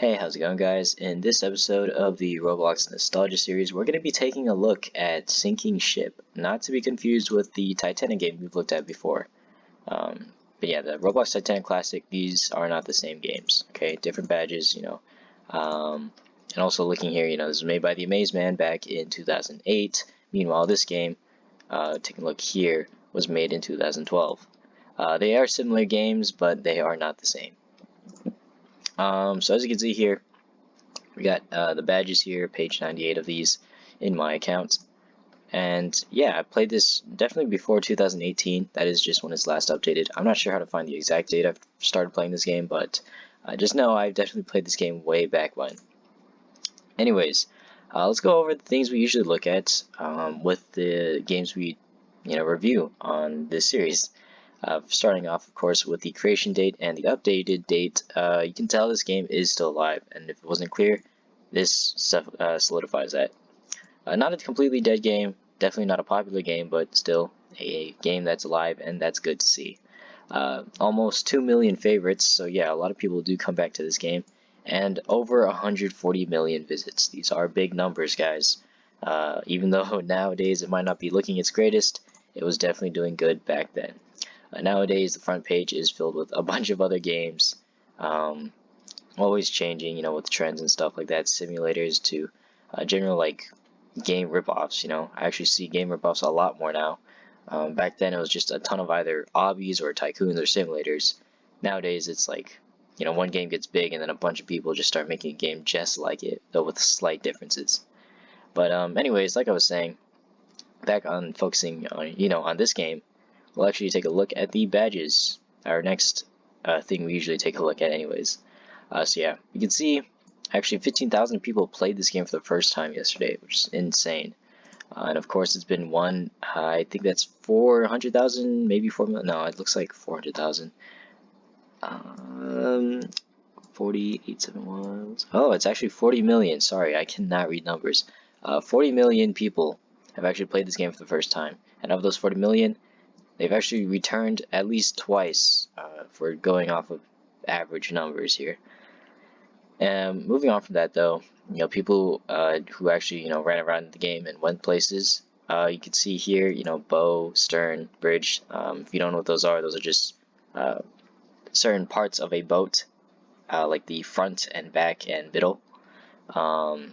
Hey, how's it going, guys? In this episode of the Roblox Nostalgia series, we're going to be taking a look at Sinking Ship, not to be confused with the Titanic game we've looked at before. But yeah, the Roblox Titanic Classic, these are not the same games, okay? Different badges, and also looking here, this was made by the Amaze Man back in 2008. Meanwhile, this game, taking a look here, was made in 2012. They are similar games, but they are not the same. So as you can see here, we got the badges here, page 98 of these in my account. And yeah, I played this definitely before 2018. That is just when it's last updated. I'm not sure how to find the exact date I've started playing this game, but just know I've definitely played this game way back when. Anyways, let's go over the things we usually look at with the games we review on this series. Starting off, of course, with the creation date and the updated date. You can tell this game is still alive, and if it wasn't clear, this solidifies that. Not a completely dead game, definitely not a popular game, but still a game that's alive, and that's good to see. Almost 2 million favorites, so yeah, a lot of people do come back to this game, and over 140 million visits. These are big numbers, guys. Even though nowadays it might not be looking its greatest, it was definitely doing good back then. Nowadays, the front page is filled with a bunch of other games, always changing, with trends and stuff like that, simulators to general like game ripoffs. I actually see game ripoffs a lot more now. Back then, it was just a ton of either obbies or tycoons or simulators. Nowadays, it's like, one game gets big and then a bunch of people just start making a game just like it, though with slight differences. But anyways, like I was saying, back on focusing on on this game. We'll actually take a look at the badges, our next thing we usually take a look at anyways. So yeah, you can see actually 15,000 people played this game for the first time yesterday, which is insane. And of course it's been won, I think that's 400,000, maybe 4 million, no, it looks like 400,000. 4871, oh, it's actually 40 million, sorry, I cannot read numbers. 40 million people have actually played this game for the first time, and of those 40 million, they've actually returned at least twice for going off of average numbers here. And moving on from that, though, people who actually ran around the game and went places. You can see here, bow, stern, bridge. If you don't know what those are just certain parts of a boat, like the front and back and middle. And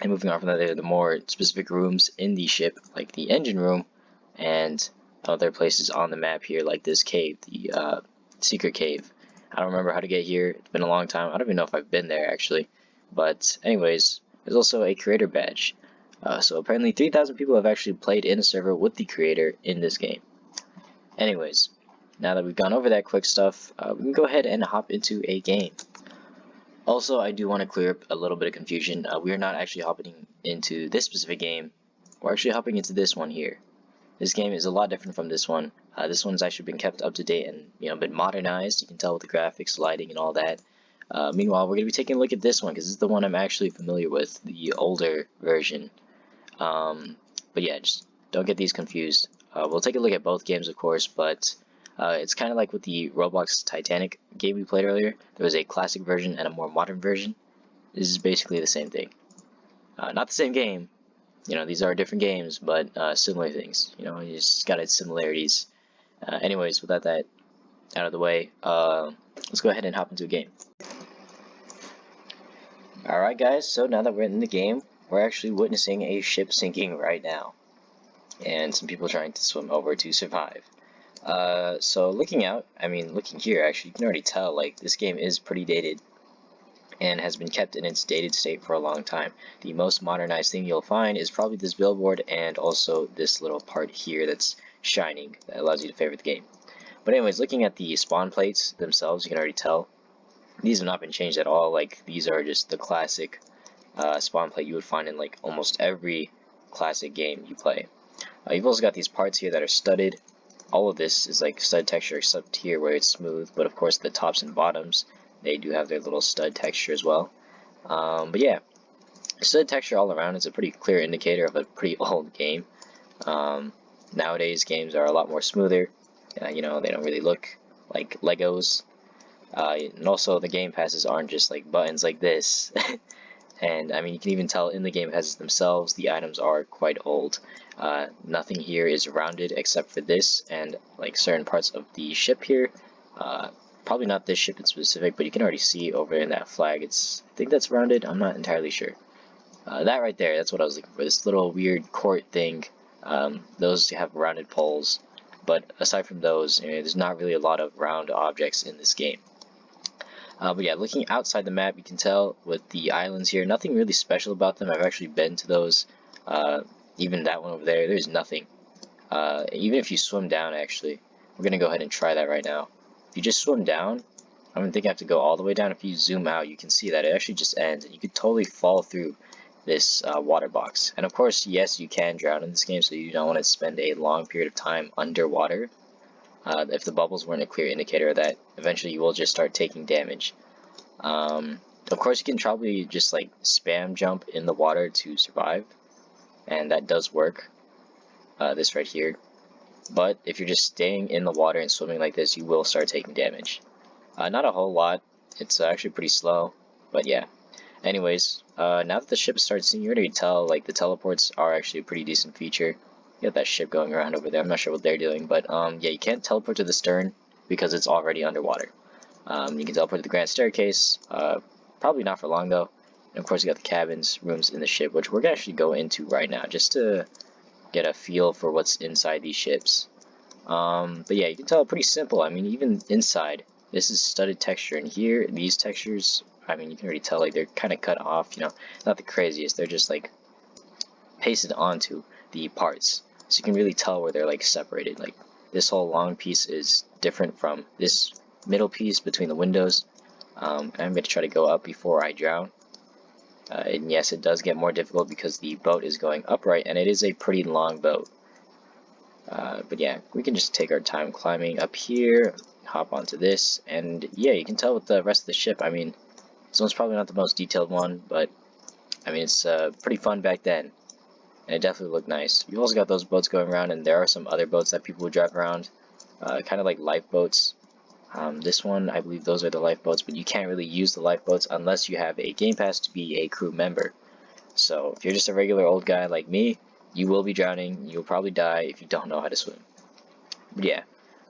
moving on from that, there are the more specific rooms in the ship, like the engine room, and other places on the map here, like this cave, the secret cave. I don't remember how to get here. It's been a long time. I don't even know if I've been there actually. But anyways, there's also a creator badge. So apparently 3,000 people have actually played in a server with the creator in this game. Anyways, now that we've gone over that quick stuff, we can go ahead and hop into a game. Also, I do want to clear up a little bit of confusion. We are not actually hopping into this specific game. We're actually hopping into this one here. This game is a lot different from this one. This one's actually been kept up to date and been modernized. You can tell with the graphics, lighting, and all that. Meanwhile, we're gonna be taking a look at this one because this is the one I'm actually familiar with, the older version. But yeah, just don't get these confused. We'll take a look at both games, of course, but it's kind of like with the Roblox Titanic game we played earlier. There was a classic version and a more modern version. This is basically the same thing. Not the same game. These are different games, but similar things. You just got its similarities. Anyways, without that out of the way, let's go ahead and hop into a game. Alright guys, so now that we're in the game, we're actually witnessing a ship sinking right now. And some people trying to swim over to survive. So looking here actually, you can already tell, like, this game is pretty dated. And has been kept in its dated state for a long time. The most modernized thing you'll find is probably this billboard and also this little part here that's shining that allows you to favorite the game. But anyways, looking at the spawn plates themselves, you can already tell these have not been changed at all. Like, these are just the classic spawn plate you would find in like almost every classic game you play. You've also got these parts here that are studded. All of this is like stud texture except here where it's smooth, but of course the tops and bottoms, they do have their little stud texture as well. But yeah, stud texture all around is a pretty clear indicator of a pretty old game. Nowadays games are a lot more smoother. They don't really look like Legos. And also the game passes aren't just like buttons like this. And I mean, you can even tell in the game passes themselves, the items are quite old. Nothing here is rounded except for this and like certain parts of the ship here. Probably not this ship in specific, but you can already see over in that flag. I think that's rounded. I'm not entirely sure. That right there, that's what I was looking for. This little weird court thing. Those have rounded poles, but aside from those, there's not really a lot of round objects in this game. But yeah, looking outside the map, you can tell with the islands here, nothing really special about them. I've actually been to those. Even that one over there, there's nothing. Even if you swim down, actually, we're gonna go ahead and try that right now. If you just swim down, I don't think I have to go all the way down. If you zoom out, you can see that it actually just ends, and you could totally fall through this water box. And of course, yes, you can drown in this game, so you don't want to spend a long period of time underwater. If the bubbles weren't a clear indicator of that, eventually you will just start taking damage. Of course, you can probably just like spam jump in the water to survive, and that does work. This right here. But if you're just staying in the water and swimming like this, you will start taking damage. Not a whole lot. It's actually pretty slow, but yeah. Anyways, now that the ship starts sinking, you already tell like the teleports are actually a pretty decent feature. You got that ship going around over there. I'm not sure what they're doing, but yeah, you can't teleport to the stern because it's already underwater. You can teleport to the grand staircase. Probably not for long though. And of course, you got the cabins, rooms in the ship, which we're gonna actually go into right now, just to get a feel for what's inside these ships. But yeah, you can tell pretty simple. I mean, even inside, this is studded texture, and here, these textures, I mean, you can already tell like they're kind of cut off, not the craziest. They're just like pasted onto the parts, so you can really tell where they're like separated. Like this whole long piece is different from this middle piece between the windows. I'm going to try to go up before I drown. And yes, it does get more difficult because the boat is going upright, and it is a pretty long boat. But yeah, we can just take our time climbing up here, hop onto this, and yeah, you can tell with the rest of the ship. I mean, this one's probably not the most detailed one, but I mean, it's pretty fun back then, and it definitely looked nice. You also got those boats going around, and there are some other boats that people would drive around, kind of like lifeboats. This one, I believe those are the lifeboats, but you can't really use the lifeboats unless you have a game pass to be a crew member. So if you're just a regular old guy like me, you will be drowning. You'll probably die if you don't know how to swim. But yeah,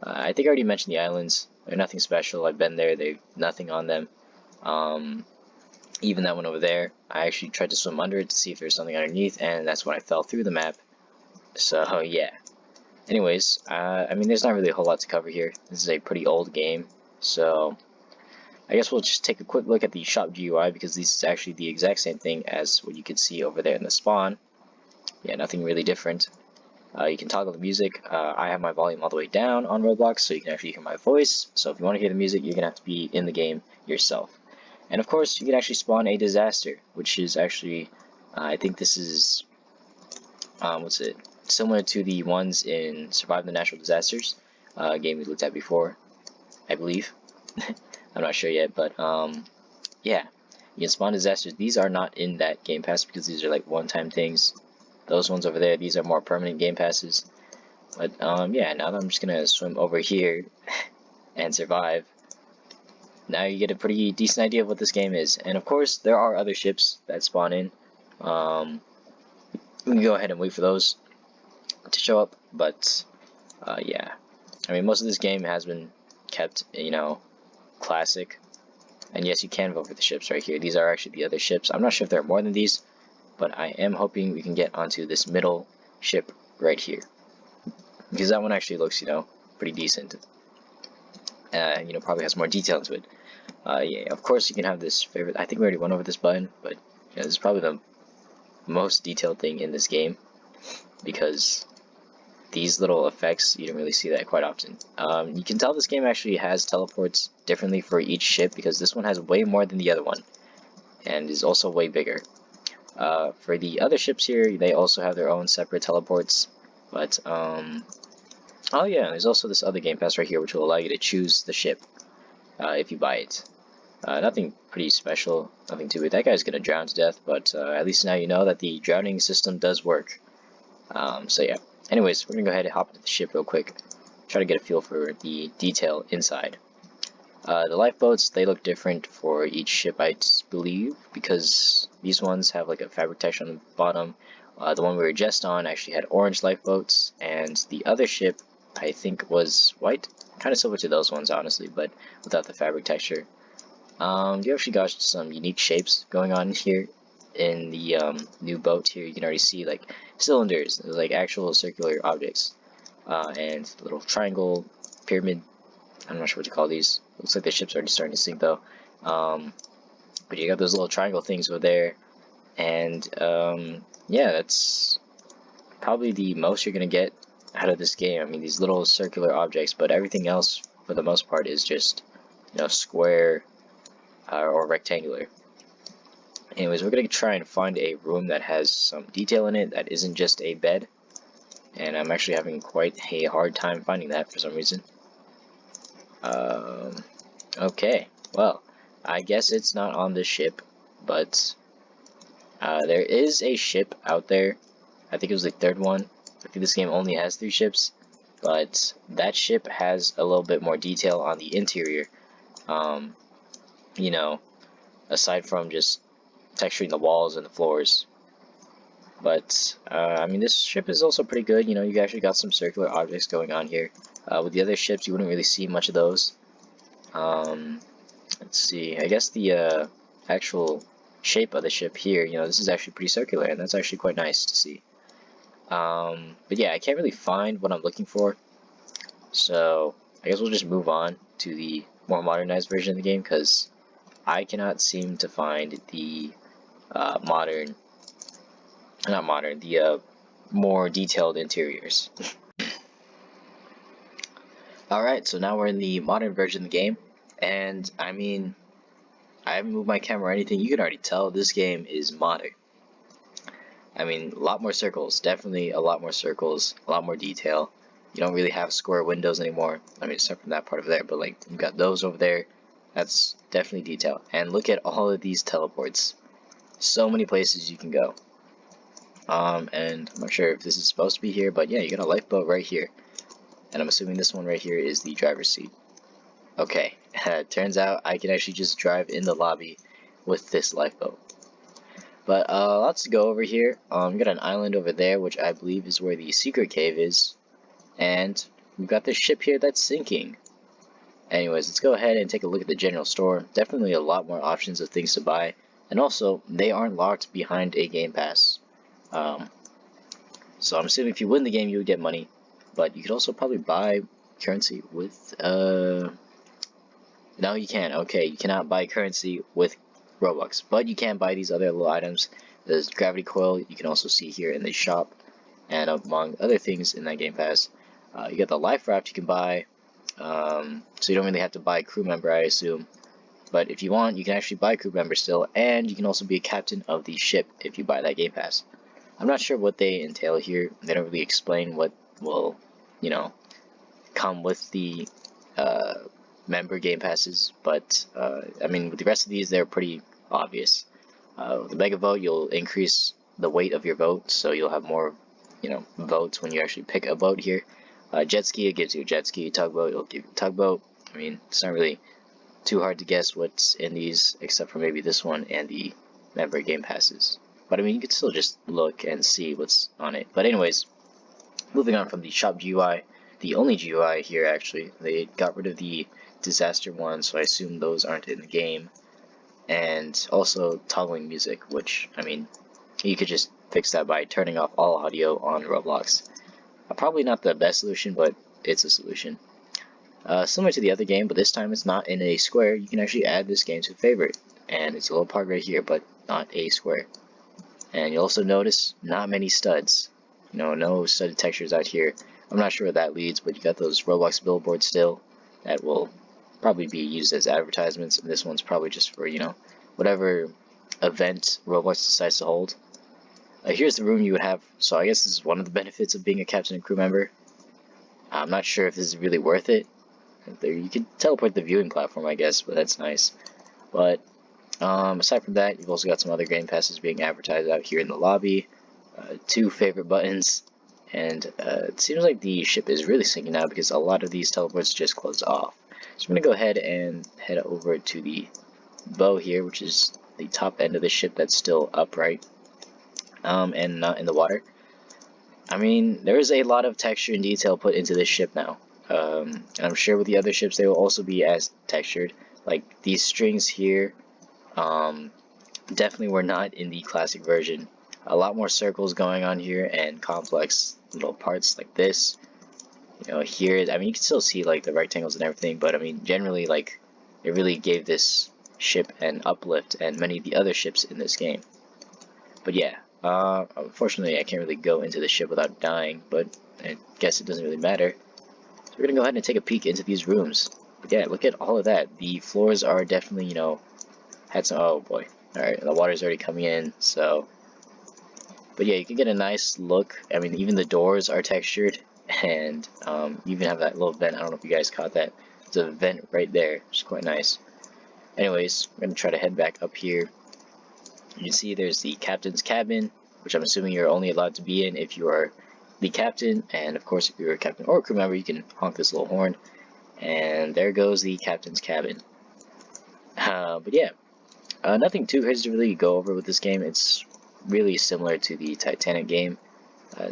I think I already mentioned the islands. They're nothing special. I've been there. They've nothing on them. Even that one over there, I actually tried to swim under it to see if there's something underneath, and that's when I fell through the map. So yeah. Anyways, I mean, there's not really a whole lot to cover here. This is a pretty old game, so I guess we'll just take a quick look at the shop GUI, because this is actually the exact same thing as what you could see over there in the spawn. Yeah, nothing really different. You can toggle the music. I have my volume all the way down on Roblox, so you can actually hear my voice. So if you want to hear the music, you're going to have to be in the game yourself. And of course, you can actually spawn a disaster, which is actually, I think this is, similar to the ones in Survive the Natural Disasters, game we looked at before, I believe. I'm not sure yet, but yeah, you can spawn disasters. These are not in that game pass because these are like one-time things. Those ones over there, these are more permanent game passes. But yeah, now that I'm just gonna swim over here and survive, now you get a pretty decent idea of what this game is. And of course, there are other ships that spawn in. We can go ahead and wait for those to show up, but yeah, I mean, most of this game has been kept, classic. And yes, you can vote for the ships right here. These are actually the other ships. I'm not sure if there are more than these, but I am hoping we can get onto this middle ship right here, because that one actually looks, pretty decent. Probably has more detail into it. Yeah, of course you can have this favorite. I think we already went over this button, but yeah, this is probably the most detailed thing in this game, because these little effects, you don't really see that quite often. You can tell this game actually has teleports differently for each ship, because this one has way more than the other one, and is also way bigger. For the other ships here, they also have their own separate teleports, but, oh yeah, there's also this other game pass right here, which will allow you to choose the ship, if you buy it. Nothing pretty special, nothing too big. That guy's gonna drown to death, but at least now you know that the drowning system does work. So yeah. Anyways, we're gonna go ahead and hop into the ship real quick, try to get a feel for the detail inside. The lifeboats, they look different for each ship, I believe, because these ones have like a fabric texture on the bottom. The one we were just on actually had orange lifeboats, and the other ship, I think, was white. Kind of similar to those ones, honestly, but without the fabric texture. You actually got some unique shapes going on here in the new boat here. You can already see like cylinders, like actual circular objects, and little triangle, pyramid. I'm not sure what to call these. Looks like the ship's already starting to sink though. But you got those little triangle things over there, and yeah, that's probably the most you're gonna get out of this game. I mean, these little circular objects, but everything else for the most part is just, you know, square or rectangular. Anyways, we're gonna try and find a room that has some detail in it that isn't just a bed, and I'm actually having quite a hard time finding that for some reason. Okay, well, I guess it's not on this ship, but there is a ship out there. I think it was the third one. I think this game only has 3 ships, but that ship has a little bit more detail on the interior. You know, aside from just texturing the walls and the floors. But I mean, this ship is also pretty good. You know, you actually got some circular objects going on here. With the other ships, you wouldn't really see much of those. Let's see. I guess the actual shape of the ship here, you know, this is actually pretty circular, and that's actually quite nice to see. But yeah, I can't really find what I'm looking for, so I guess we'll just move on to the more modernized version of the game, because I cannot seem to find the more detailed interiors. Alright, so now we're in the modern version of the game, and I mean, I haven't moved my camera or anything. You can already tell this game is modern. I mean, a lot more circles, definitely a lot more circles, a lot more detail. You don't really have square windows anymore. I mean, except from that part over there, but like, you've got those over there. That's definitely detail. And look at all of these teleports. So many places you can go. And I'm not sure if this is supposed to be here, but yeah, you got a lifeboat right here. And I'm assuming this one right here is the driver's seat. Okay, turns out I can actually just drive in the lobby with this lifeboat. But lots to go over here. We got an island over there, which I believe is where the secret cave is. And we've got this ship here that's sinking. Anyways, let's go ahead and take a look at the general store. Definitely a lot more options of things to buy. And also, they aren't locked behind a game pass. So I'm assuming if you win the game, you would get money. But you could also probably buy currency with, no, you can't. Okay, you cannot buy currency with Robux. But you can buy these other little items. There's gravity coil, you can also see here in the shop. And among other things in that game pass. You got the life raft you can buy. So you don't really have to buy a crew member, I assume. But if you want, you can actually buy a crew member still. And you can also be a captain of the ship if you buy that game pass. I'm not sure what they entail here. They don't really explain what will, you know, come with the member game passes, but I mean, with the rest of these, they're pretty obvious. With the mega vote, you'll increase the weight of your vote, so you'll have more, you know, votes when you actually pick a vote here. Jet ski, it gives you a jet ski. Tugboat, it'll give you a tugboat. I mean, it's not really too hard to guess what's in these, except for maybe this one and the member game passes. But I mean, you could still just look and see what's on it. But anyways, moving on from the shop GUI, the only GUI here actually, they got rid of the disaster one, so I assume those aren't in the game. And also toggling music, which, I mean, you could just fix that by turning off all audio on Roblox. Probably not the best solution, but it's a solution. Similar to the other game, but this time it's not in a square. You can actually add this game to favorite, and it's a little part right here, but not a square. And you'll also notice not many studs. You know, no studded textures out here. I'm not sure where that leads, but you got those Roblox billboards still that will probably be used as advertisements, and this one's probably just for, you know, whatever event Roblox decides to hold. Here's the room you would have. So I guess this is one of the benefits of being a captain and crew member. I'm not sure if this is really worth it. There, you can teleport the viewing platform, I guess, but that's nice. But aside from that, you've also got some other game passes being advertised out here in the lobby. 2 favorite buttons, and it seems like the ship is really sinking now because a lot of these teleports just close off. So I'm gonna go ahead and head over to the bow here, which is the top end of the ship that's still upright, and not in the water. I mean, there's a lot of texture and detail put into this ship now. And I'm sure with the other ships they will also be as textured. Like these strings here, definitely were not in the classic version. A lot more circles going on here and complex little parts like this. You know, here, I mean, you can still see like the rectangles and everything, but I mean, generally, like, it really gave this ship an uplift and many of the other ships in this game. But yeah, unfortunately, I can't really go into the ship without dying, but I guess it doesn't really matter. So we're gonna go ahead and take a peek into these rooms. But yeah, look at all of that. The floors are definitely, you know, had some, oh boy. Alright, the water's already coming in, so. But yeah, you can get a nice look. I mean, even the doors are textured, and you even have that little vent. I don't know if you guys caught that. There's a vent right there, which is quite nice. Anyways, I'm gonna try to head back up here. You can see there's the captain's cabin, which I'm assuming you're only allowed to be in if you are the captain, and of course if you're a captain or a crew member, you can honk this little horn. And there goes the captain's cabin. But yeah, nothing too crazy to really go over with this game. It's really similar to the Titanic game.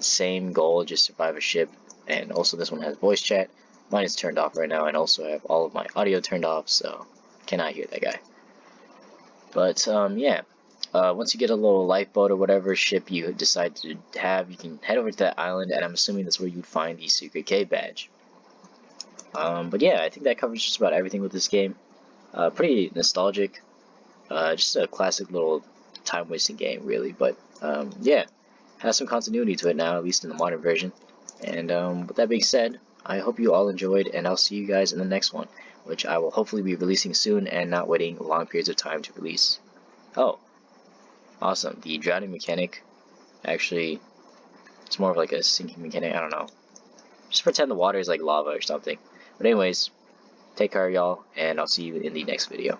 Same goal, just survive a ship, and also this one has voice chat. Mine is turned off right now, and also I have all of my audio turned off, so cannot hear that guy. But yeah, once you get a little lifeboat or whatever ship you decide to have, you can head over to that island, and I'm assuming that's where you'd find the secret cave badge. But yeah, I think that covers just about everything with this game. Pretty nostalgic, just a classic little time-wasting game, really. But yeah, has some continuity to it now, at least in the modern version. And with that being said, I hope you all enjoyed, and I'll see you guys in the next one, which I will hopefully be releasing soon and not waiting long periods of time to release. Oh, awesome. The drowning mechanic, actually, it's more of like a sinking mechanic, I don't know. Just pretend the water is like lava or something. But anyways, take care y'all, and I'll see you in the next video.